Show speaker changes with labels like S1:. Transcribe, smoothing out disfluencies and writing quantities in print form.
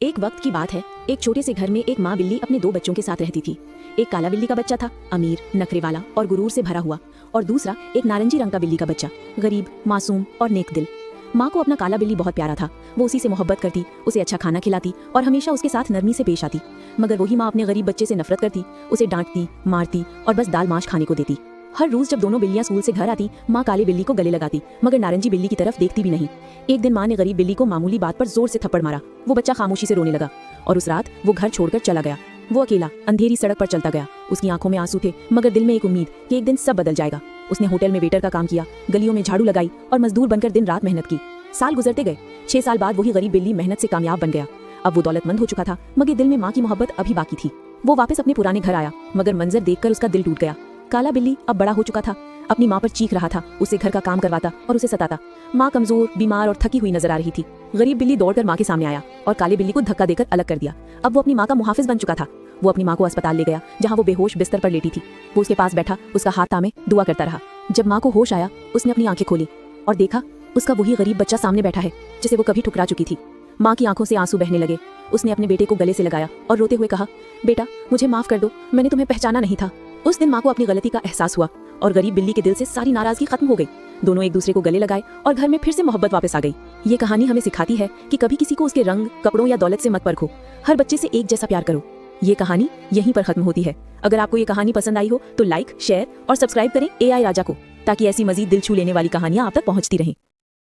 S1: एक वक्त की बात है, एक छोटे से घर में एक माँ बिल्ली अपने दो बच्चों के साथ रहती थी। एक काला बिल्ली का बच्चा था, अमीर, नखरे वाला और गुरूर से भरा हुआ, और दूसरा एक नारंगी रंग का बिल्ली का बच्चा, गरीब, मासूम और नेक दिल। माँ को अपना काला बिल्ली बहुत प्यारा था। वो उसी से मोहब्बत करती, उसे अच्छा खाना खिलाती और हमेशा उसके साथ नरमी से पेश आती। मगर वही माँ अपने गरीब बच्चे से नफरत करती, उसे डांटती, मारती और बस दाल माश खाने को देती। हर रोज जब दोनों बिल्लियां स्कूल से घर आती, माँ काले बिल्ली को गले लगाती, मगर नारंगी बिल्ली की तरफ देखती भी नहीं। एक दिन माँ ने गरीब बिल्ली को मामूली बात पर जोर से थप्पड़ मारा। वो बच्चा खामोशी से रोने लगा और उस रात वो घर छोड़कर चला गया। वो अकेला अंधेरी सड़क पर चलता गया। उसकी आंखों में आंसू थे, मगर दिल में एक उम्मीद कि एक दिन सब बदल जाएगा। उसने होटल में वेटर का काम किया, गलियों में झाड़ू लगाई और मजदूर बनकर दिन रात मेहनत की। साल गुजरते गए। 6 साल बाद वही गरीब बिल्ली मेहनत से कामयाब बन गया। अब वो दौलतमंद हो चुका था, मगर दिल में माँ की मोहब्बत अभी बाकी थी। वो वापस अपने पुराने घर आया, मगर मंजर देखकर उसका दिल टूट गया। काला बिल्ली अब बड़ा हो चुका था, अपनी माँ पर चीख रहा था, उसे घर का काम करवाता और उसे सताता। माँ कमजोर, बीमार और थकी हुई नजर आ रही थी। गरीब बिल्ली दौड़कर माँ के सामने आया और काले बिल्ली को धक्का देकर अलग कर दिया। अब वो अपनी माँ का मुहाफिज बन चुका था। वो अपनी माँ को अस्पताल ले गया, जहाँ वो बेहोश बिस्तर पर लेटी थी। वो उसके पास बैठा, उसका हाथ थामे दुआ करता रहा। जब माँ को होश आया, उसने अपनी आंखें खोली और देखा उसका वही गरीब बच्चा सामने बैठा है, जिसे वो कभी ठुकरा चुकी थी। माँ की आंखों से आंसू बहने लगे। उसने अपने बेटे को गले से लगाया और रोते हुए कहा, बेटा मुझे माफ कर दो, मैंने तुम्हें पहचाना नहीं था। उस दिन माँ को अपनी गलती का एहसास हुआ और गरीब बिल्ली के दिल से सारी नाराजगी खत्म हो गई। दोनों एक दूसरे को गले लगाए और घर में फिर से मोहब्बत वापस आ गई। ये कहानी हमें सिखाती है कि कभी किसी को उसके रंग, कपड़ों या दौलत से मत परखो। हर बच्चे से एक जैसा प्यार करो। ये कहानी यहीं पर खत्म होती है। अगर आपको ये कहानी पसंद आई हो तो लाइक, शेयर और सब्सक्राइब करें AI राजा को, ताकि ऐसी मजीद दिल छू लेने वाली कहानियां आप तक पहुंचती रहें।